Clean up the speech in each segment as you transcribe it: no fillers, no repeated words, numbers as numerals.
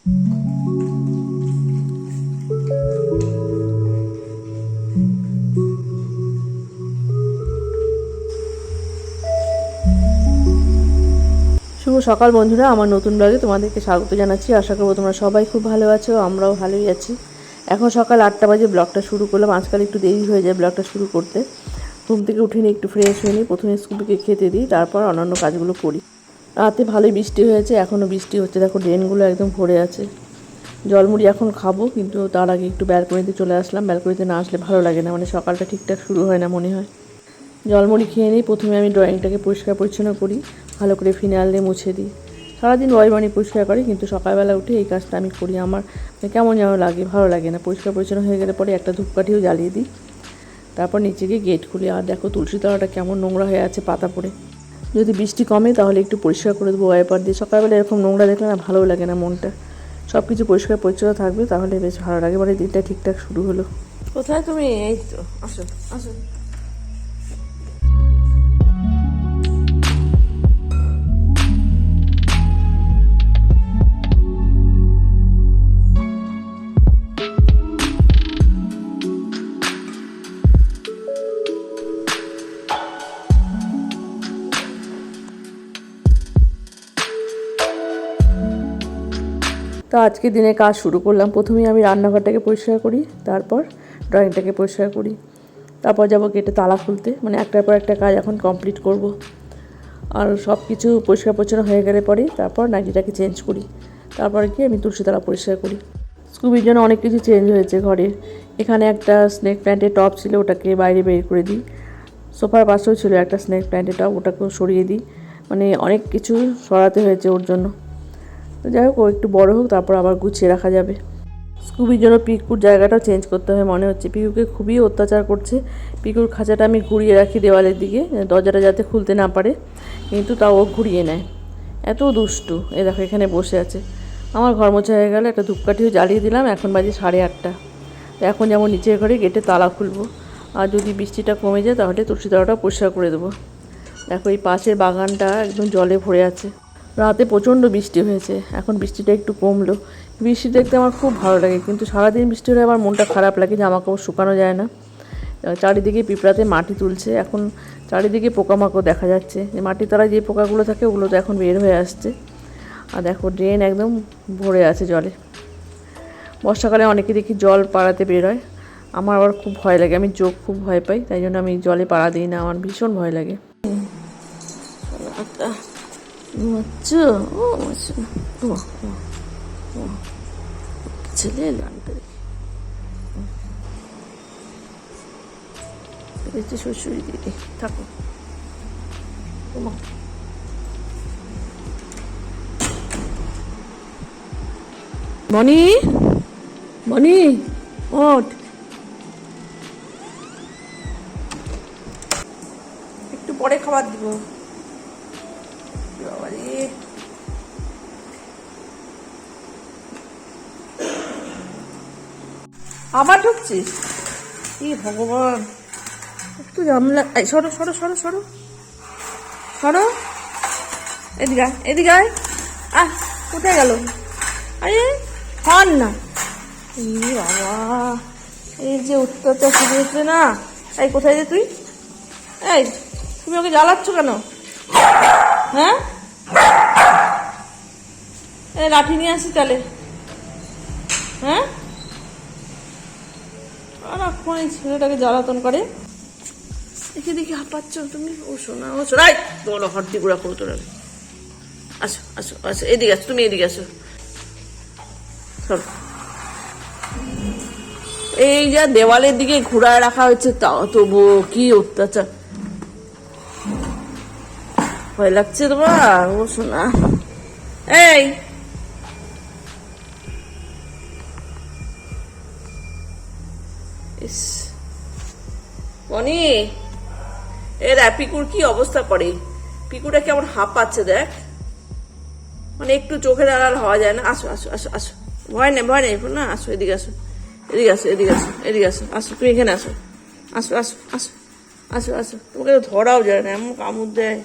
শুভ সকাল বন্ধুরা, আমার নতুন ব্লগে তোমাদেরকে স্বাগত জানাচ্ছি। আশা করবো তোমরা সবাই খুব ভালো আছো, আমরাও ভালোই আছি। এখন সকাল 8টা বাজে ব্লগটা শুরু করলাম। আজকাল একটু দেরি হয়ে যায় ব্লগটা শুরু করতে। ঘুম থেকে উঠে নিয়ে একটু ফ্রেশ হয়ে নিই, প্রথমে স্কুবিকে খেতে দিই, তারপর অন্যান্য কাজগুলো করি। রাতে ভালোই বৃষ্টি হয়েছে, এখনও বৃষ্টি হচ্ছে, দেখো ড্রেনগুলো একদম ভরে আছে। জলমুড়ি এখন খাবো, কিন্তু তার আগে একটু ব্যালকনিতে চলে আসলাম। ব্যালকনিতে না আসলে ভালো লাগে না, মানে সকালটা ঠিকঠাক শুরু হয় না মনে হয়। জলমুড়ি খেয়ে নিই। প্রথমে আমি ড্রয়িংটাকে পরিষ্কার পরিচ্ছন্ন করি, ভালো করে ফিনাইল দিয়ে মুছে দিই। সারাদিন ওয়াইবানি পরিষ্কার করি, কিন্তু সকালবেলা উঠে এই কাজটা আমি করি। আমার কেমন যেন লাগে, ভালো লাগে না। পরিষ্কার পরিচ্ছন্ন হয়ে গেলে পরে একটা ধূপকাঠিও জ্বালিয়ে দিই, তারপর নিচে গিয়ে গেট খুলি। আর দেখো তুলসী তলাটা কেমন নোংরা হয়ে আছে পাতা পড়ে। যদি বৃষ্টি কমে তাহলে একটু পরিষ্কার করে দেবো ওয়াইপার দিয়ে। সকালবেলা এরকম নোংরা দেখলে না ভালো লাগে না, মনটা সব কিছু পরিষ্কার পরিচ্ছন্ন থাকবে তাহলে বেশ ভালো লাগে, মানে দিনটা ঠিকঠাক শুরু হলো। কোথায় তুমি? এই তো, আসো আসো। তো আজকে দিনে কাজ শুরু করলাম। প্রথমেই আমি রান্নাঘরটাকে পরিষ্কার করি, তারপর ড্রয়িংটাকে পরিষ্কার করি, তারপর যাবো গেটে তালা খুলতে। মানে একটার পর একটা কাজ এখন কমপ্লিট করব। আর সব কিছু পরিষ্কার পরিচ্ছন্ন হয়ে গেলে পরেই তারপর নাইটিটাকে চেঞ্জ করি, তারপর গিয়ে আমি তুলসী তলা পরিষ্কার করি। স্কুবির জন্য অনেক কিছু চেঞ্জ হয়েছে ঘরে। এখানে একটা স্নেক প্ল্যান্টের টপ ছিল, ওটাকে বাইরে বের করে দিই। সোফার পাশেও ছিল একটা স্নেক প্ল্যান্টের টপ, ওটাকেও সরিয়ে দিই। মানে অনেক কিছু সরাতে হয়েছে ওর জন্য। তো যাই হোক, ও একটু বড় হোক, তারপর আবার গুছিয়ে রাখা যাবে। স্কুবির জন্য পিকুর জায়গাটাও চেঞ্জ করতে হয় মনে হচ্ছে। পিকুকে খুবই অত্যাচার করছে। পিকুর খাঁচাটা আমি ঘুরিয়ে রাখি দেওয়ালের দিকে, দরজাটা যাতে খুলতে না পারে, কিন্তু তাও ও ঘুরিয়ে নেয়। এত দুষ্টু। এ দেখো এখানে বসে আছে। আমার ঘর মোছা হয়ে গেল, একটা ধূপকাঠিও জ্বালিয়ে দিলাম। এখন বাজে 8:30। তো এখন যেমন নিচের ঘরে গেটে তালা খুলবো, আর যদি বৃষ্টিটা কমে যায় তাহলে তুলসী তলাটা পরিষ্কার করে দেবো। দেখো এই পাশের বাগানটা একদম জলে ভরে আছে। রাতে প্রচণ্ড বৃষ্টি হয়েছে, এখন বৃষ্টিটা একটু কমলো। বৃষ্টি দেখতে আমার খুব ভালো লাগে, কিন্তু সারাদিন বৃষ্টি হলে আমার মনটা খারাপ লাগে, জামাকাপড় শুকানো যায় না। চারিদিকে পিঁপড়াতে মাটি তুলছে, এখন চারিদিকে পোকামাকড় দেখা যাচ্ছে। যে মাটির তলায় যে পোকাগুলো থাকে ওগুলো তো এখন বের হয়ে আসছে। আর দেখো ড্রেন একদম ভরে আছে জলে। বর্ষাকালে অনেকে দেখি জল পাড়াতে বেরোয়, আমার আবার খুব ভয় লাগে। আমি চোখ খুব ভয় পাই, তাই জন্য আমি জলে পাড়া দিই না, আমার ভীষণ ভয় লাগে। আচ্ছা ও আচ্ছা, ছেলে লাগবে শ্বশুরি দিদি থাকো। মনি মনি ওঠ, একটু পরে খাবার দিব। আবার ঢুকছিস? কি ভগবান, একটু জামলা। সরো সরো সরো সরো সরো, এদিকে এদিকে আয়। আহ, কোথায় গেল? আরে হন না। এই বাবা, এই যে অত্যাচার শুরু হচ্ছে না। এই কোথায় যে তুই? এই তুমি ওকে জ্বালাচ্ছ কেন? হ্যাঁ, এই লাঠি নিয়ে আসি তাহলে। হ্যাঁ, সারাক্ষণ এই ছেলেটাকে জ্বালাতন করে। দেখে দেখে হাঁপাচ্ছ তুমি। ও শোনা ও শোনাই, বলো হট্টি গুঁড়া করো তোরা। আসো আসো আসো, এদিকে আসো, তুমি এদিকে আসো। এই যা দেওয়ালের দিকে ঘুরায় রাখা হয়েছে, তাও তবু কি অত্যাচার। ভয় লাগছে তোমার? ও শোনা, এই মনি, এর পিকুর কি অবস্থা করে। পিকুটা কেমন হাঁপাচ্ছে দেখ, মানে একটু চোখের আড়াল হওয়া যায় না। আসো আসো আসো আসো, ভয় নেই ভয় নেই না, আসো এদিকে আসো, এদিকে আসো এদিকে আসো এদিকে আসো, আসো তুমি এখানে আসো, আসো আসো আসো আসো আসো। তোমাকে তো ধরাও যায় না, এমন কামড় দেয়।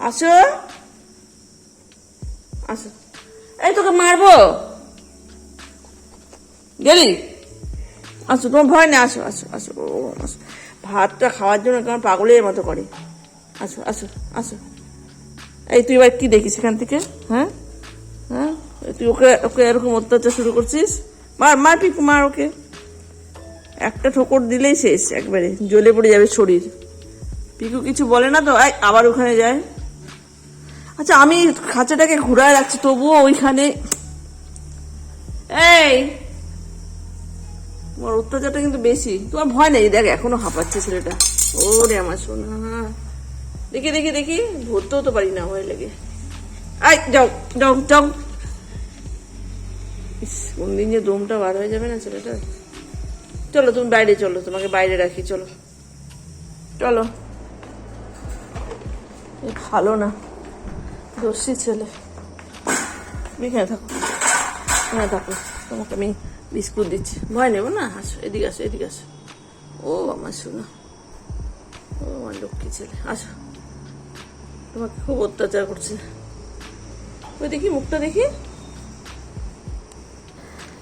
আসো আসো, এই তোকে মারবো, গেলি? আসো, তোমার ভয় নেই, আসো আসো আসো। ও আসো, ভাতটা খাওয়ার জন্য কেমন পাগলের মতো করে। আসো আসো আসো। এই তুই এবার কি দেখিস এখান থেকে? হ্যাঁ হ্যাঁ, তুই ওকে ওকে এরকম অত্যাচার শুরু করছিস? মার মার পিকু, মার ওকে। একটা ঠোকর দিলেই শেষ, একবারে জ্বলে পড়ে যাবে শরীর। পিকু কিছু বলে না তো? আবার ওখানে যায়। আচ্ছা, আমি খাঁচাটাকে ঘুরায় রাখছি তবুও ওইখানে। এই, তোমার অত্যাচারটা কিন্তু বেশি। তোমার ভয় নেই? দেখ এখনো হাঁপাচ্ছে ছেলেটা। ওরে আমার সোনা, দেখি দেখি দেখি, ধরতেও তো পারি না ভয় লেগে। আই যাও যাও যাও। কোন দিন যে দমটা বার হয়ে যাবে না ছেলেটা। চলো তুমি বাইরে চলো, তোমাকে বাইরে রাখি, চলো চলো। ভালো না, দোষী ছেলে। তুমি এখানে থাকো, এখানে থাকো, তোমাকে আমি বিস্কুট দিচ্ছি। ভয় নেবো না, আসো এদিকে, আসো এদিকে আসো। ও আমার শোনা, ও আমার লক্ষ্মী ছেলে, আসো। তোমাকে খুব অত্যাচার করছে। ওই দেখি মুখটা দেখি।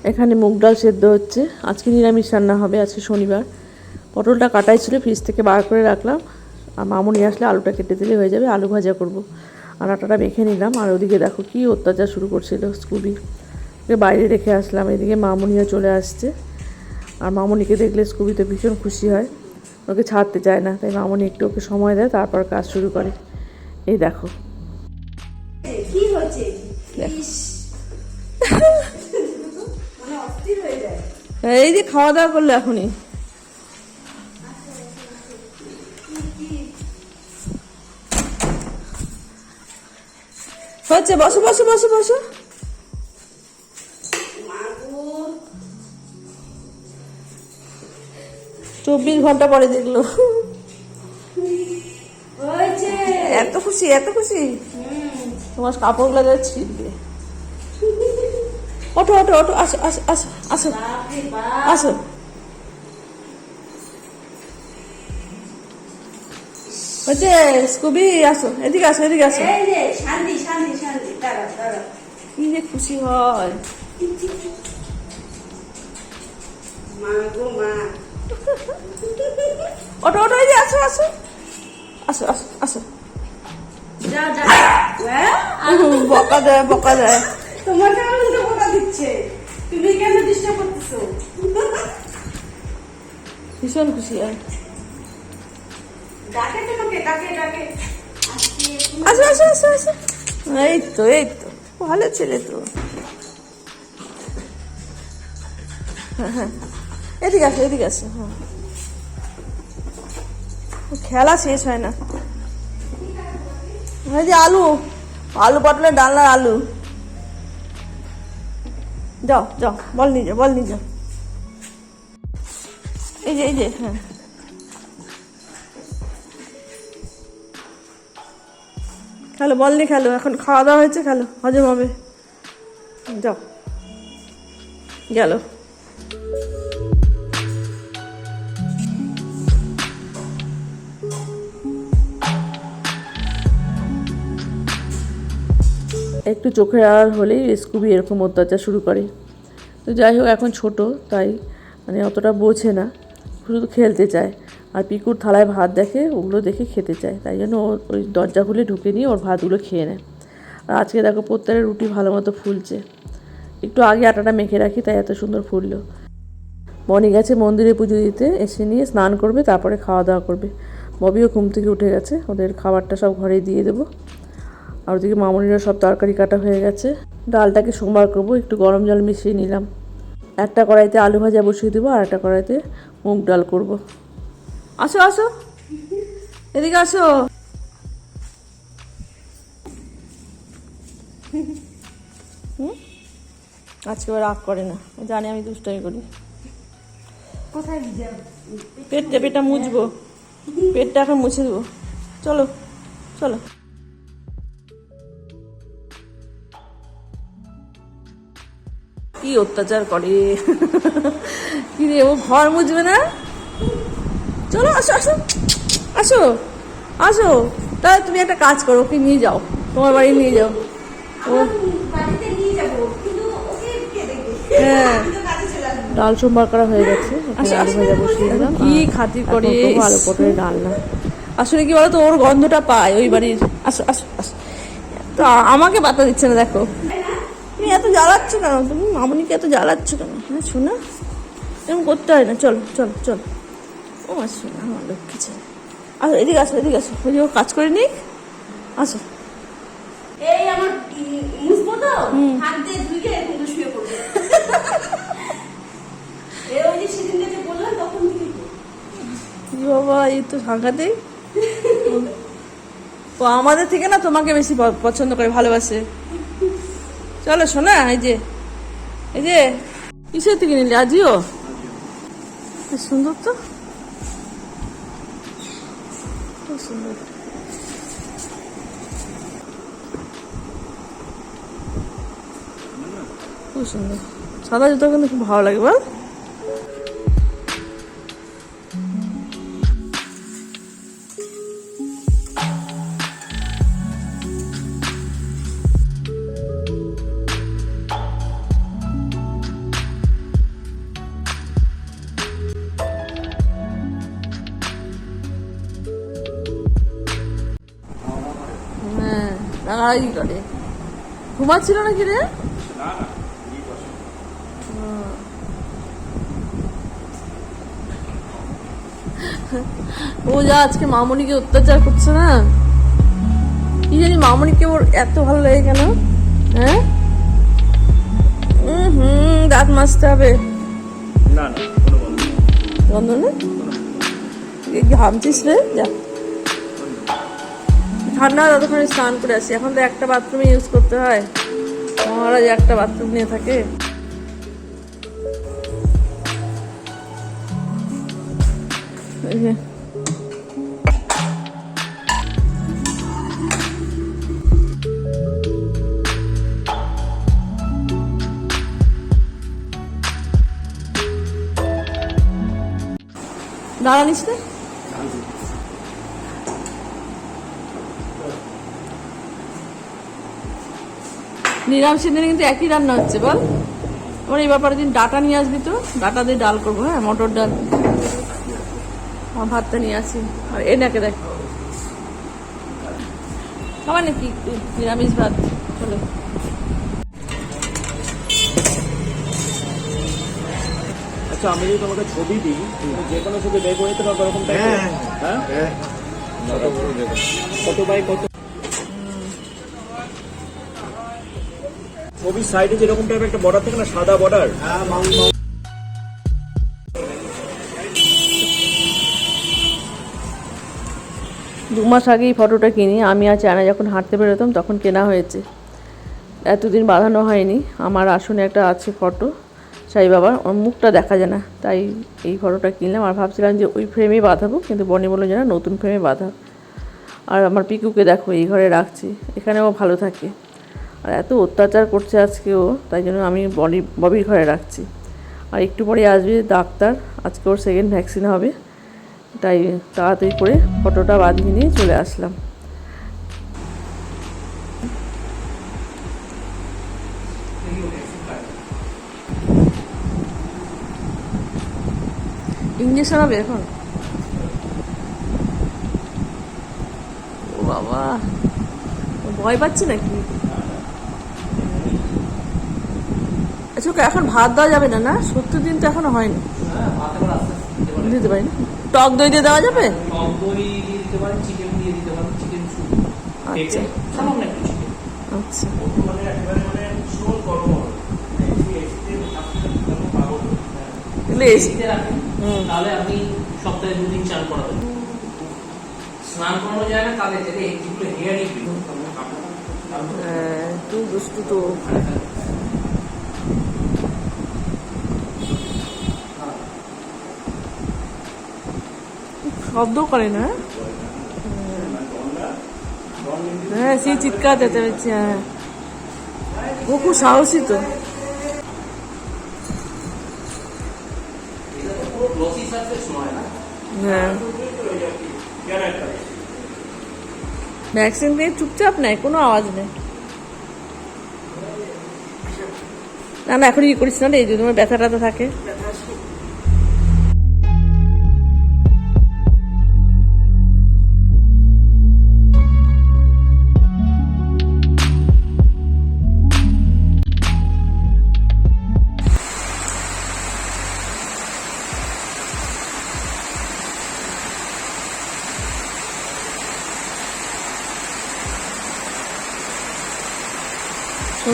এখানে মুগ ডাল সেদ্ধ হচ্ছে। আজকে নিরামিষ রান্না হবে, আজকে শনিবার। পটলটা কাটাই ছিল, ফ্রিজ থেকে বার করে রাখলাম। আর মামুনি আসলে আলুটা কেটে দিলে হয়ে যাবে, আলু ভাজা করব। আর আটাটা মেখে নিলাম। আর ওদিকে দেখো কি অত্যাচার শুরু করছিল স্কুবি। ওকে বাইরে রেখে আসলাম, এদিকে মামুনিও চলে আসছে। আর মামুনিকে দেখলে স্কুবি তো ভীষণ খুশি হয়, ওকে ছাড়তে চায় না। তাই মামুনি একটু ওকে সময় দেয়, তারপর কাজ শুরু করে। এই দেখো কি হচ্ছে, এই যে খাওয়া দাওয়া করলো এখনই। হচ্ছে, বসো বসো বসো বসো। 24 ঘন্টা পরে দেখলো। এত খুশি, এত খুশি। তোমার কাপড়গুলো যা ছিঁড়বে। ওঠো ওঠো ওঠো, আসো আসো আসো আসো আসো। হচ্ছে স্কুবি, আসো এদিকে, আসো এদিকে আসো। কি যে খুশি হয়। ওঠো ওঠো, এই যে আসো আসো আসো আসো আসো। বকা দেয়, বকা দেয়। তোমাকে আমি তো বকা দিচ্ছে, তুমি কেন ডিস্টার্ব করতেছো? ভীষণ খুশি হয়। ডাকে তোমাকে, ডাকে ডাকে। আসো আসো আসো আসো। এই তো এই তো, ভালো ছেলে তো। হ্যাঁ হ্যাঁ, এদিকে আসো এদিকে আসো। হ্যাঁ, খেলা শেষ হয় না। এই যে আলু, আলু পটলের ডালনার আলু। যাও যাও, বল নিয়ে যাও, বল নিয়ে যাও। এই যে এই যে, হ্যাঁ খেলো, বল নিয়ে খেলো। এখন খাওয়া দাওয়া হয়েছে, খেলো, হজম হবে। যাও, গেল। একটু চোখের আড়াল হলেই স্কুবি এরকম অত্যাচার শুরু করে। তো যাই হোক, এখন ছোট, তাই মানে অতটা বোঝে না, শুধু খেলতে চায়। আর পিকুর থালায় ভাত দেখে, ওগুলো দেখে খেতে চায়। তাই জন্য ওই দরজা খুলে ঢুকে নিয়ে ওর ভাতগুলো খেয়ে নেয়। আর আজকে দেখো প্রত্যেকের রুটি ভালো মতো ফুলছে। একটু আগে আটাটা মেখে রাখি, তাই এত সুন্দর ফুললো। বনি গেছে মন্দিরে পুজো দিতে, এসে নিয়ে স্নান করবে, তারপরে খাওয়া দাওয়া করবে। ববিও ঘুম থেকে উঠে গেছে, ওদের খাবারটা সব ঘরে দিয়ে দেবো। আর ওদিকে মামনিরও সব তরকারি কাটা হয়ে গেছে। ডালটাকে সোমবার করবো, একটু গরম জল মিশিয়ে নিলাম। একটা কড়াইতে আলু ভাজা বসিয়ে দেবো, আর একটা কড়াইতে মুগ ডাল করবো। আসো আসো, এদিকে আসো। আজকে রাগ করে না, জানি আমি দুষ্টামি করি। কোথায় পেটটা মুছবো, পেটটা এখন মুছে দেবো। চলো চলো। কি অত্যাচার করে। কি রে, ও ঘর মুছবে না? চলো আসো আসো আসো আসো। তাহলে তুমি একটা কাজ করো, ওকে নিয়ে যাও, তোমার বাড়ি নিয়ে যাও। ও বাড়িতে নিয়ে যাবো, কিন্তু ওকে কে দেখবে? হ্যাঁ, আমি তো কাজে চলে আসবো। ডাল সোমবার করা হয়ে গেছে, এখানে আলু ভাজা বসিয়ে দিলাম। কি খাতির করে আলু পটলের ডালনা। আসলে কি বলতো, ওর গন্ধটা পায় ওই বাড়ির। আসো আসো আসো, তো আমাকে পাতা দিচ্ছে না। দেখো তুমি এত জ্বালাচ্ছ কেন, তুমি মামনিকে এত জ্বালাচ্ছ কেন? হ্যাঁ শোনা, এরকম করতে হয় না। চলো চলো চলো, ও শোনা আমার লক্ষ্মী ছেলে। আসো এদিকে আসো, এদিকে আসো, ওই যে ও কাজ করে নিক। আসো, এই আমার মুছবো তো, হাত দিয়ে ধুয়ে কিন্তু শুয়ে পড়বে। এই ওই যে সেদিন যে বললাম তখন থেকে কি বাবা, এই তো সাংঘাতিক। ও আমাদের থেকে না তোমাকে বেশি পছন্দ করে, ভালোবাসে। চলো শোনা, এই যে কিসের থেকে নিলে? আজিও বেশ সুন্দর তো, খুব সুন্দর। খুব সুন্দর সাদা জুতো, কিন্তু খুব ভালো লাগে বল। হ্যাঁ, রাগারাগি করে। ঘুমাচ্ছিল নাকি রে? ও যা আজকে মামনিকে অত্যাচার করছে না, কি জানি মামনিকে ওর এত ভালো লাগে কেন? হ্যাঁ, দাঁত মাজতে হবে। না না, কোনো গন্ধ নেই। গন্ধ নেই? কি ঘামছিস রে? যা ঠান্ডা, ততক্ষণে স্নান করে আসি। এখন তো একটা বাথরুমে ইউজ করতে হয়, মহারাজ একটা বাথরুম নিয়ে থাকে। এই যে দাঁড়ানিস না, নিরামিষের দিনে কিন্তু একই রান্না হচ্ছে বল। আমার এই ব্যাপারে দিন ডাটা নিয়ে আসবি তো, ডাটা দিয়ে ডাল করবো। হ্যাঁ, মটর ডাল। আমার ভাতটা নিয়ে আসি। আর এনাকে দেখ, খাবার নাকি নিরামিষ ভাত? চলো। আচ্ছা, আমি যদি তোমাকে ছবি দিই, তুমি যে কোনো ছবি বের করে নিতে পারবো এরকম দেখো? হ্যাঁ, কত বাই কত ছবির সাইডে যেরকম টাইপের একটা বর্ডার থাকে না, সাদা বর্ডার। 2 মাস আগে এই ফটোটা কিনি। আমি আর চায়না যখন হাঁটতে বেরোতাম তখন কেনা হয়েছে, এতদিন বাঁধানো হয়নি। আমার আসনে একটা আছে ফটো সাই বাবার, ওর মুখটা দেখা যায় না, তাই এই ফটোটা কিনলাম। আর ভাবছিলাম যে ওই ফ্রেমেই বাঁধাবো, কিন্তু বনি বললো যে না, নতুন ফ্রেমে বাঁধা। আর আমার পিকুকে দেখো এই ঘরে রাখছি, এখানেও ভালো থাকে। আর এত অত্যাচার করছে আজকেও, তাই জন্য আমি ববির ঘরে রাখছি। আর একটু পরে আসবে ডাক্তার, আজকে ওর 2nd ভ্যাকসিন হবে, তাই তাড়াতাড়ি করে ফটোটা বাঁধিয়ে নিয়ে চলে আসলাম। ইঞ্জেকশন হবে এখন? ও বাবা, ভয় পাচ্ছি নাকি? আচ্ছা, ওকে এখন ভাত দেওয়া যাবে না? না, 70 দিন তো এখনো হয়নি। দিতে পারি না? টক দই দিয়ে দেওয়া যাবে? টক দই দিয়ে দিতে পারেন, চিকেন দিয়ে দিতে পারেন, চিকেন স্যুপ। আচ্ছা সামান্য একটু চিকেন। আচ্ছা, মানে একেবারে মানে ভীষণ গরম হবে। এগুলো এসিতে রাখেন, তাহলে আপনি সপ্তাহে 2 দিন চান করাবেন। স্নান করানো যায় না তাদের, যেটা যেগুলো হেয়ারি তুই দুষ্টু তো। শব্দ করে না? হ্যাঁ, সেই চিৎকার দিতে হচ্ছে। হ্যাঁ, ও খুব সাহসী তো। হ্যাঁ, ভ্যাকসিন দিয়ে চুপচাপ নেয়, কোনো আওয়াজ নেই। না না, এখন ই করিস না রে, যদি তোমার ব্যথা ট্যাথা থাকে।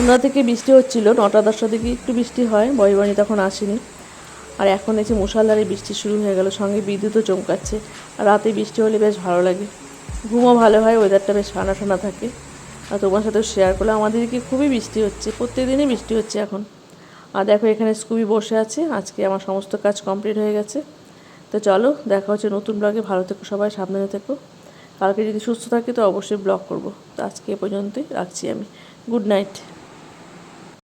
সন্ধ্যা থেকে বৃষ্টি হচ্ছিল, 9টা-10টার দিকে একটু বৃষ্টি হয়, বয়বাণী তখন আসেনি। আর এখন এসে মুষলধারে বৃষ্টি শুরু হয়ে গেল, সঙ্গে বিদ্যুৎও চমকাচ্ছে। আর রাতে বৃষ্টি হলে বেশ ভালো লাগে, ঘুমও ভালো হয়, ওয়েদারটা বেশ ঠান্ডা ঠান্ডা থাকে। আর তোমার সাথেও শেয়ার করলাম, আমাদের দিকে খুবই বৃষ্টি হচ্ছে, প্রত্যেকদিনই বৃষ্টি হচ্ছে এখন। আর দেখো এখানে স্কুবি বসে আছে, আজকে আমার সমস্ত কাজ কমপ্লিট হয়ে গেছে। তো চলো, দেখা হচ্ছে নতুন ব্লগে। ভালো থেকো সবাই, সাবধানে থেকো। কালকে যদি সুস্থ থাকি তো অবশ্যই ব্লগ করব। তো আজকে এ পর্যন্তই রাখছি আমি। Good night.